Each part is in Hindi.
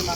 हाय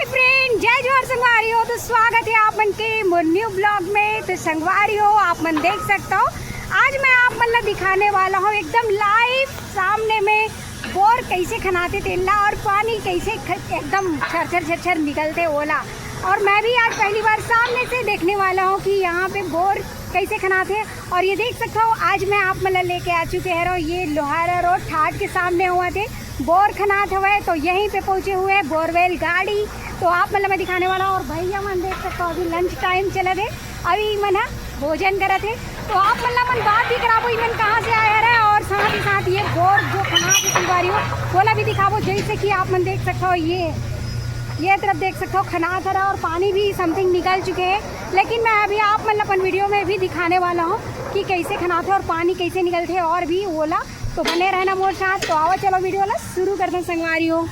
फ्रेंड, जय जोहर संगवारी हो। तो स्वागत है आप मन के न्यू ब्लॉग में। तो संगवारी हो, आप मन देख सकते हो आज मैं आप मन दिखाने वाला हूँ एकदम लाइव सामने में बोर कैसे खनाते तेला और पानी कैसे एकदम छर निकलते ओला। और मैं भी आज पहली बार सामने से देखने वाला हूँ कि यहाँ पे बोर कैसे खनाते हैं। और ये देख सकते हो आज मैं आप मतलब लेके आ चुके हैं ये लोहारा रोड ठाट के सामने हुआ थे बोर खनात हुए। तो यहीं पे पहुँचे हुए बोरवेल गाड़ी। तो आप मतलब मैं दिखाने वाला हूँ। और भैया मन देख सकते हो अभी लंच टाइम चले थे, अभी मन भोजन करे थे। तो आप मतलब मन बात भी कराबो इवन कहाँ से आया है और साथ ही साथ ये बोर जो खनात संगवारी हो बोला भी दिखाबो। जैसे कि आप मन देख सकते हो ये तरफ देख सकते हो खनात है और पानी भी समथिंग निकल चुके हैं। लेकिन मैं अभी आप मतलब अपन वीडियो में भी दिखाने वाला हूँ कि कैसे खनाते और पानी कैसे निकलते हैं और भी ओला। तो बने रहना मोर साथ। तो आओ चलो वीडियो वाला शुरू करते हैं संगवारी हो।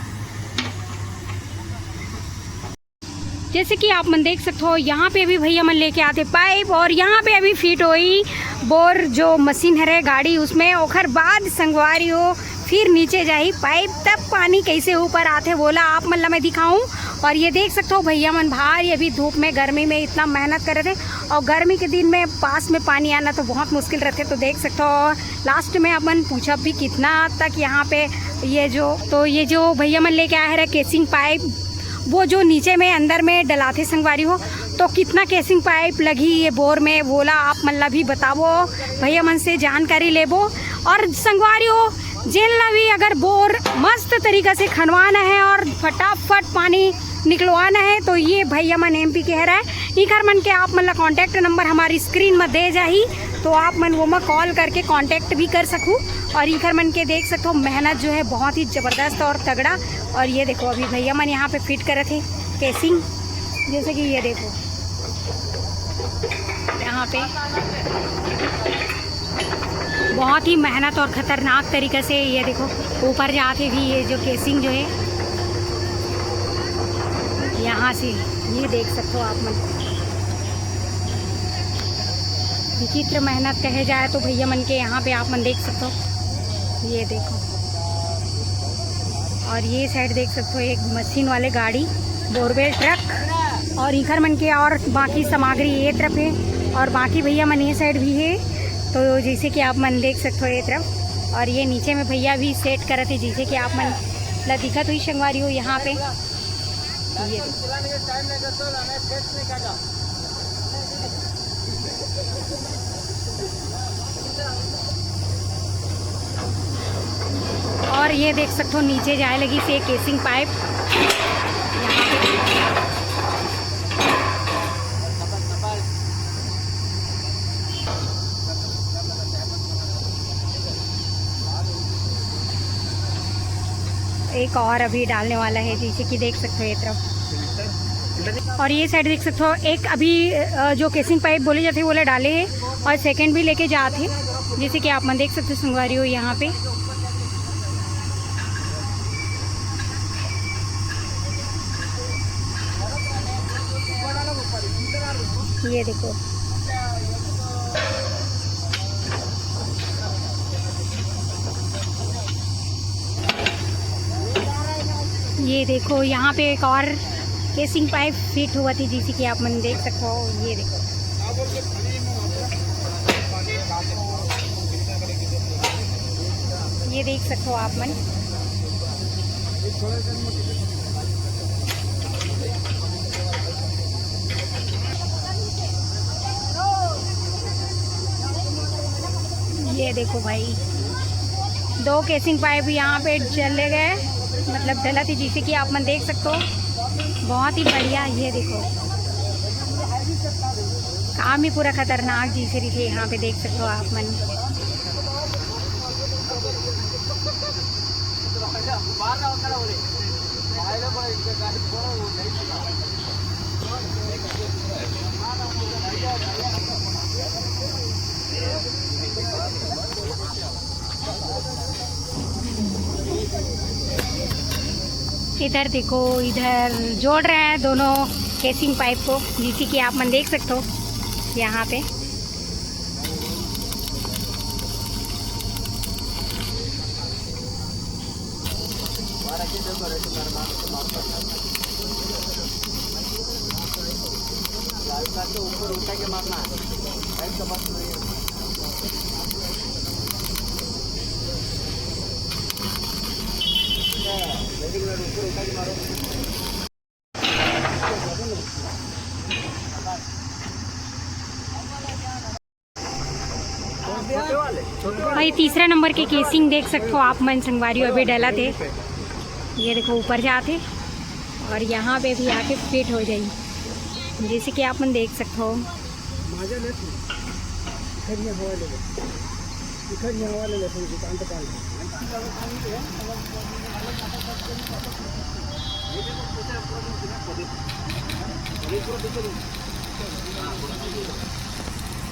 जैसे कि आप मन देख सकते हो यहाँ पे अभी भैया मन लेके आते पाइप और यहाँ पे अभी फिट हुई बोर जो मशीन है गाड़ी उसमें। ओखर बाद संगवारी हो फिर नीचे जाई पाइप, तब पानी कैसे ऊपर आते बोला आप मतलब मैं दिखाऊं। और ये देख सकते हो भैया मन भारी अभी धूप में गर्मी में इतना मेहनत कर रहे थे और गर्मी के दिन में पास में पानी आना तो बहुत मुश्किल रहते। तो देख सकते हो लास्ट में अपन पूछा भी कितना तक यहाँ पे ये जो भैया मन लेके आए हैं केसिंग पाइप वो जो नीचे में अंदर में डलाते संगवारी हो। तो कितना केसिंग पाइप लगी ये बोर में बोला आप मतलब भी बतावो, भैया मन से जानकारी लेबो। और संगवारी हो जेला भी अगर बोर मस्त तरीक़ा से खनवाना है और फटाफट पानी निकलवाना है तो ये भैया मन MP कह रहा है इखर मन के आप मतलब कॉन्टैक्ट नंबर हमारी स्क्रीन में दे जाही। तो आप मन वो मैं कॉल करके कांटेक्ट भी कर सकूँ। और इखर मन के देख सकते हो मेहनत जो है बहुत ही ज़बरदस्त और तगड़ा। और ये देखो अभी भैया मन यहाँ पे फिट करे थे केसिंग, जैसे कि ये देखो यहाँ पे बहुत ही मेहनत और ख़तरनाक तरीक़े से ये देखो ऊपर जाके भी ये जो केसिंग जो है यहाँ से ये देख सकते हो आप मन विचित्र मेहनत कहे जाए तो भैया मन के यहाँ पे आप मन देख सकते हो ये देखो। और ये साइड देख सकते हो एक मशीन वाले गाड़ी बोरवेल ट्रक और इखर मन के और बाकी सामग्री ये तरफ है और बाकी भैया मन ये साइड भी है। तो जैसे कि आप मन देख सकते हो ये तरफ और ये नीचे में भैया भी सेट करे थे जैसे कि आप मन ला दिखत हुई संगवारी हो यहाँ पे ये। और ये देख सकते हो नीचे जाए लगी से केसिंग पाइप एक और अभी डालने वाला है जैसे कि देख सकते हो ये तरफ। और ये साइड देख सकते हो एक अभी जो केसिंग पाइप बोले जाते बोले डाले हैं और सेकंड भी लेके जाते जैसे कि आप मन देख सकते हो संगवारी हो यहाँ पे। ये देखो ये देखो यहाँ पे एक और केसिंग पाइप फिट हुआ थी जैसे कि आप मन देख सकते हो ये देखो। ये देख सकते हो आप मन ये देखो भाई दो केसिंग पाइप यहाँ पे चले गए मतलब डला थी जैसे कि आप मन देख सकते हो बहुत ही बढ़िया। ये देखो काम ही पूरा खतरनाक जैसे रही थी यहाँ पे देख सकते हो आप मन। इधर देखो इधर जोड़ रहे हैं दोनों केसिंग पाइप को जैसे कि आप मन देख सकते हो यहाँ पे। ऊपर उठा के मारना है। ऊपर उठा के मारो। भाई तीसरे नंबर के केसिंग देख सकते हो आप मन संगवारी अभी डला थे। ये देखो ऊपर जाते और यहाँ पे भी आके फिट हो जाई, जैसे कि आप मन देख सकते हो।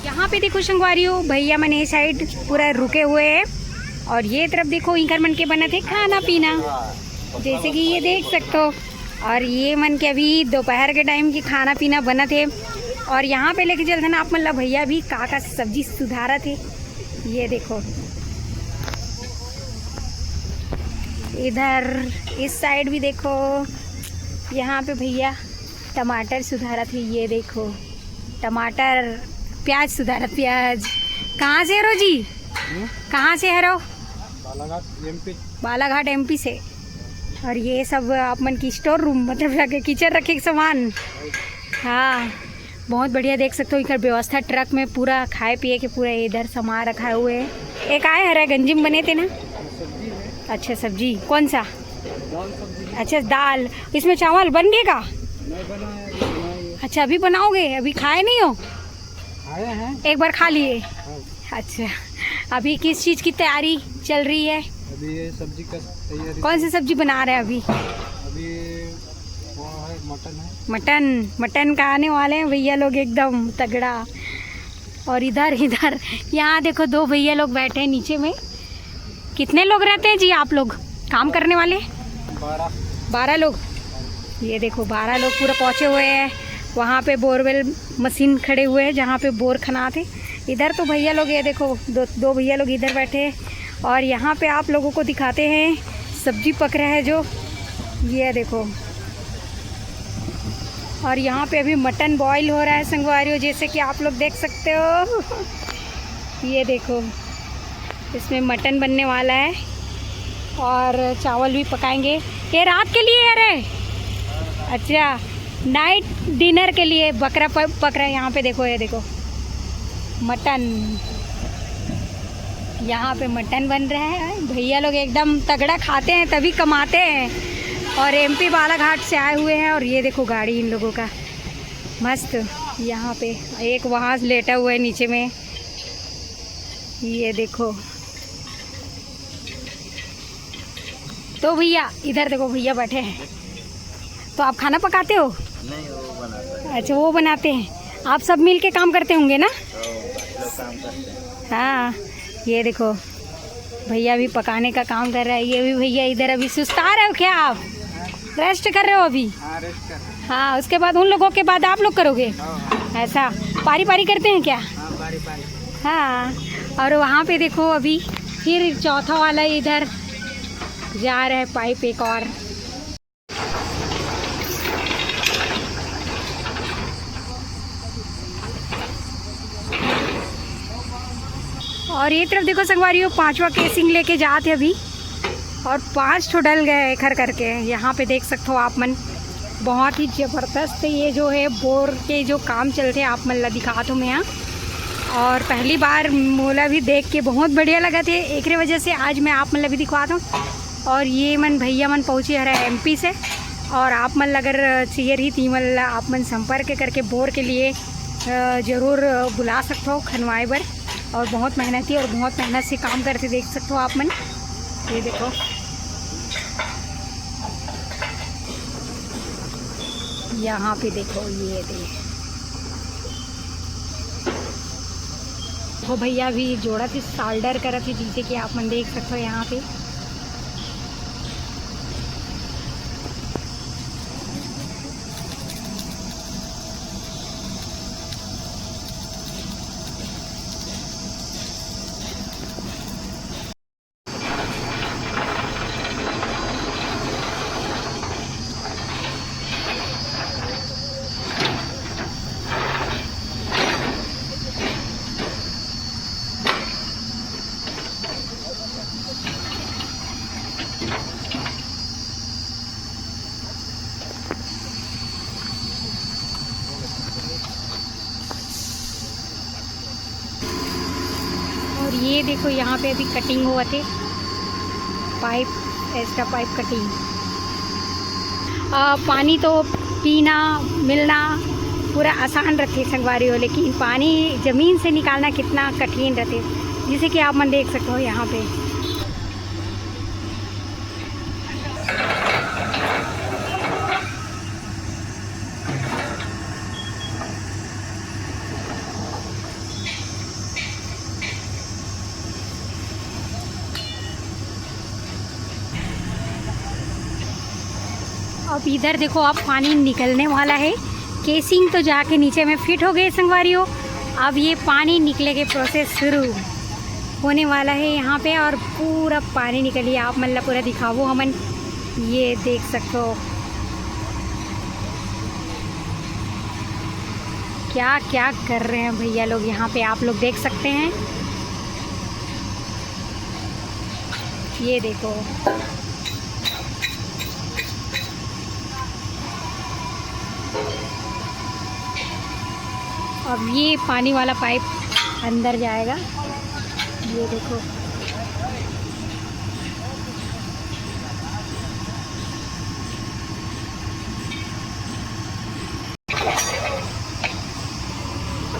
यहाँ पे देखो संगवारियों भैया मन ये साइड पूरा रुके हुए हैं और ये तरफ देखो इनकर मन के बना थे खाना पीना, जैसे कि ये देख सकते हो। और ये मन के अभी दोपहर के टाइम की खाना पीना बना थे और यहाँ पे लेके चलते ना आप मतलब भैया भी का सब्जी सुधारा थे। ये देखो इधर इस साइड भी देखो, यहाँ पे भैया टमाटर सुधारा थे। ये देखो टमाटर, प्याज सुधारा। प्याज कहाँ से हरो जी? कहाँ से हरो? बालाघाट एमपी से। और ये सब आप मन की स्टोर रूम मतलब जाके किचन रखे के सामान। हाँ बहुत बढ़िया देख सकते हो इधर व्यवस्था, ट्रक में पूरा खाए पिए के पूरा इधर सामान रखा हुए है। एक आए हरा गंजिम बने थे ना। अच्छा सब्जी कौन सा? अच्छा दाल, इसमें चावल बन गएगा? अच्छा अभी बनाओगे, अभी खाए नहीं हो? आए हैं एक बार खा लिए। अच्छा अभी किस चीज़ की तैयारी चल रही है? अभी ये सब्जी का तैयारी। कौन सी सब्जी बना रहे हैं अभी? अभी वो है मटन है। मटन का आने वाले हैं भैया लोग एकदम तगड़ा। और इधर यहाँ देखो दो भैया लोग बैठे हैं नीचे में। कितने लोग रहते हैं जी आप लोग काम करने वाले? 12 लोग। ये देखो 12 लोग पूरा पहुँचे हुए हैं। वहाँ पे बोरवेल मशीन खड़े हुए हैं जहाँ पे बोर खनाते। इधर तो भैया लोग ये देखो दो भैया लोग इधर बैठे। और यहाँ पे आप लोगों को दिखाते हैं सब्जी पक रहा है जो, ये देखो। और यहाँ पे अभी मटन बॉईल हो रहा है संगवारियों, जैसे कि आप लोग देख सकते हो। ये देखो इसमें मटन बनने वाला है और चावल भी पकाएंगे। ये रात के लिए है रे? अच्छा नाइट डिनर के लिए बकरा पक रहा है। यहाँ पे देखो, ये देखो मटन, यहाँ पे मटन बन रहा है। भैया लोग एकदम तगड़ा खाते हैं तभी कमाते हैं। और एमपी बालाघाट से आए हुए हैं। और ये देखो गाड़ी इन लोगों का मस्त। यहाँ पे एक वहाँ लेटा हुआ है नीचे में, ये देखो। तो भैया इधर देखो भैया बैठे हैं। तो आप खाना पकाते हो? नहीं वो बनाता है। अच्छा वो बनाते हैं। आप सब मिल के काम करते होंगे ना? काम करते हैं। हाँ ये देखो भैया भी पकाने का काम कर रहा है। ये भी भैया इधर अभी सुस्ता रहे हो क्या आप? रेस्ट कर रहे हो अभी? हाँ रेस्ट कर रहे हैं। हाँ उसके बाद उन लोगों के बाद आप लोग करोगे? ऐसा पारी पारी करते हैं क्या? हाँ पारी पारी। हाँ और वहाँ पे देखो अभी फिर चौथा वाला इधर जा रहा है पाइप एक और ये तरफ देखो संगवारियों 5वां केसिंग लेके जाते अभी और 5 ठो डल गए खर करके। यहाँ पे देख सकते हो आप मन, बहुत ही ज़बरदस्त ये जो है बोर के जो काम चलते हैं आप मन ला दिखा तो मैं यहाँ। और पहली बार मोला भी देख के बहुत बढ़िया लगा थे, एक वजह से आज मैं आप मन ला भी दिखवा दूँ। और ये मन भैया मन पहुँचे है एमपी से। और आप मन अगर चाहिए रही तीमल आप मन संपर्क करके बोर के लिए ज़रूर बुला सकते हो खनवाए बर। और बहुत मेहनती और बहुत मेहनत से काम करते देख सकते हो आप मन। ये देखो यहाँ पे देखो, ये देखो भैया भी जोड़ा थी साल्डर करा थी, जैसे कि आप मन देख सकते हो यहाँ पे। और ये देखो यहाँ पे अभी कटिंग हुआ थे पाइप, एक्स्ट्रा पाइप कटिंग। पानी तो पीना मिलना पूरा आसान रहती है संगवारी हो, लेकिन पानी ज़मीन से निकालना कितना कठिन रहते, जैसे कि आप मन देख सकते हो यहाँ पे। अब इधर देखो, अब पानी निकलने वाला है। केसिंग तो जाके नीचे में फिट हो गए संगवारियों। अब ये पानी निकले के प्रोसेस शुरू होने वाला है यहाँ पे, और पूरा पानी निकलिए। आप मतलब पूरा दिखावो हमन, ये देख सकते हो क्या क्या कर रहे हैं भैया लोग यहाँ पे, आप लोग देख सकते हैं। ये देखो, अब ये पानी वाला पाइप अंदर जाएगा। ये देखो,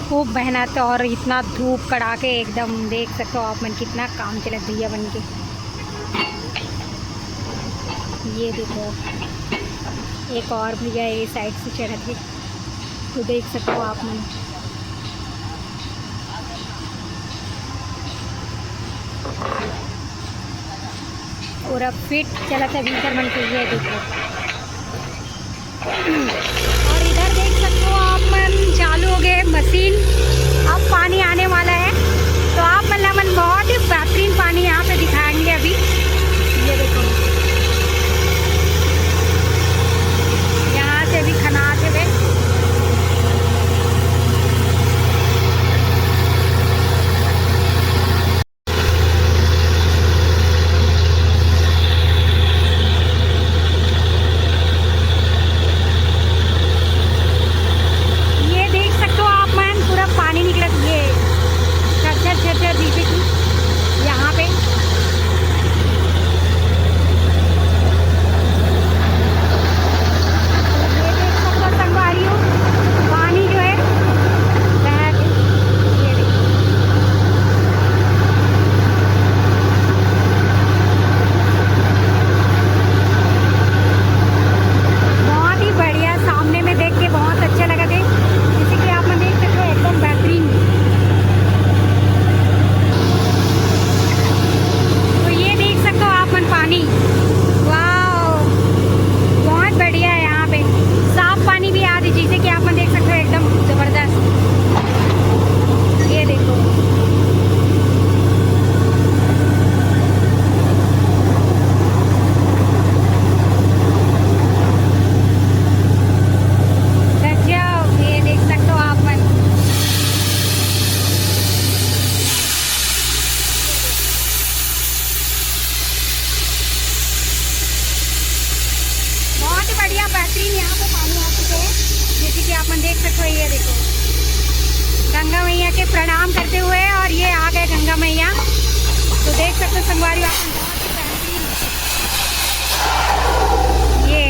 खूब मेहनत और इतना धूप कड़ाके एकदम देख सकते हो आप मन, कितना काम चला भैया बन के। ये देखो, एक और भैया ये साइड से चढ़ के, तो देख सकते हो आप मन। पूरा फिट चला था भीतर मन के। ये देखो, और इधर देख सकते हो आप मन, चालू हो गए मशीन। अब पानी आने वाला है, तो आप मन बहुत ही बेहतरीन पानी यहाँ पे दिखाएंगे अभी। ये देखो, यहाँ से भी खनाते हुए यहाँ पे। बेहतरीन यहाँ पे पानी आ चुके हैं, जैसे कि आप देख सकते हो। ये देखो, गंगा मैया के प्रणाम करते हुए, और ये आ गए गंगा मैया। तो देख सकते हो संगवारी, आप बहुत ही बेहतरीन ये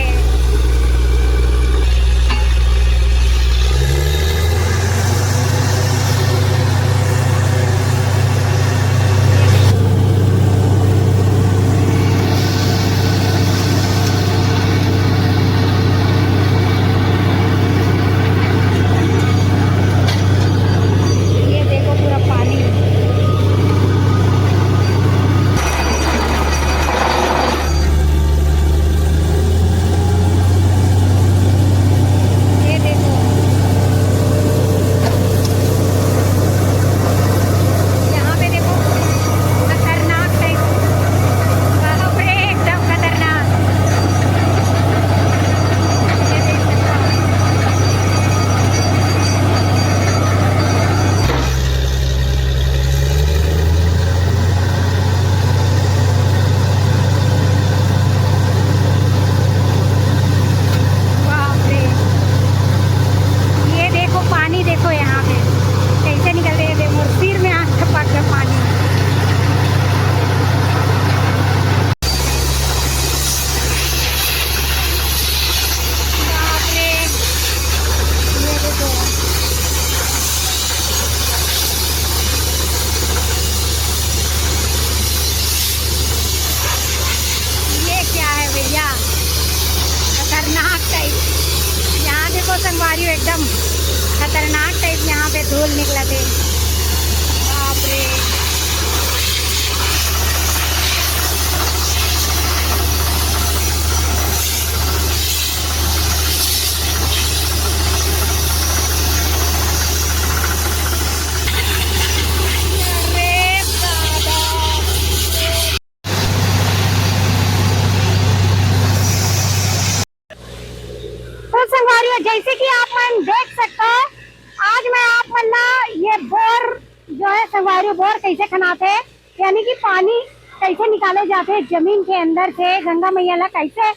संगवारी एकदम खतरनाक टाइप यहाँ पे धूल निकला थे। बाप रे। तो संगवारियों जैसे कि आप मन देख सकते हो, आज मैं आप मन ना ये बोर जो है संगवारियों बोर कैसे खनाते, यानी कि पानी कैसे निकाले जाते जमीन के अंदर से, गंगा मैया ला कैसे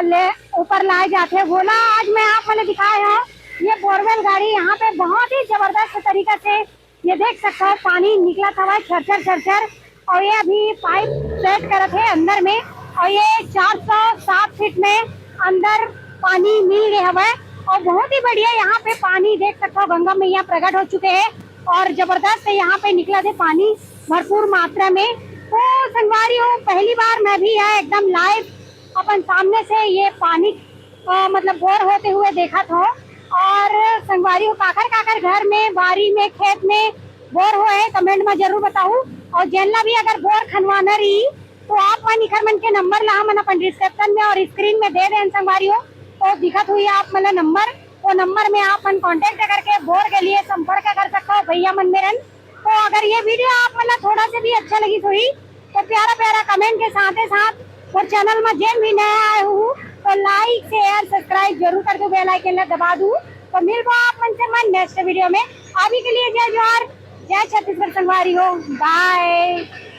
ले ऊपर लाए जाते, वो ना आज मैं आप मन दिखाया है। ये बोरवेल गाड़ी यहाँ पे बहुत ही जबरदस्त तरीका से ये देख सकते हो पानी निकला था छरछर छरछर, और ये अभी पाइप सेट करे थे अंदर में, और ये 407 फीट में अंदर पानी मिल गया है। और बहुत ही बढ़िया यहाँ पे पानी देख सकते हो, गंगा मैया प्रकट हो चुके हैं और जबरदस्त यहाँ पे निकला थे पानी भरपूर मात्रा में। तो संगवारियों पहली बार मैं भी है एकदम लाइव अपन सामने से ये पानी मतलब बोर होते हुए देखा था। और संगवारियों काकर काकर घर में, बारी में, खेत में बोर हुए है कमेंट में जरूर बताऊं। और जनला भी अगर बोर खनवाना रही तो आप मन इखर मन के नंबर ला मन अपन डिस्क्रिप्शन में और स्क्रीन में दे दें संगवारियों, तो दिखत हुई आप मतलब नंबर, वो नंबर में आप मन कांटेक्ट करके बोर के लिए संपर्क कर सकते हो भैया मन मेरन। तो अगर ये वीडियो आप मतलब थोड़ा से भी अच्छा लगी हुई तो प्यारा प्यारा कमेंट के साथ साथ और चैनल में जेन भी नया आए हूँ तो लाइक शेयर सब्सक्राइब जरूर कर दो, बेल आइकन दबा दूँ। तो मिलता आप मन से मन नेक्स्ट वीडियो में। अभी के लिए जय जोहार, जय छत्तीसगढ़ संगवारी हो, बाय।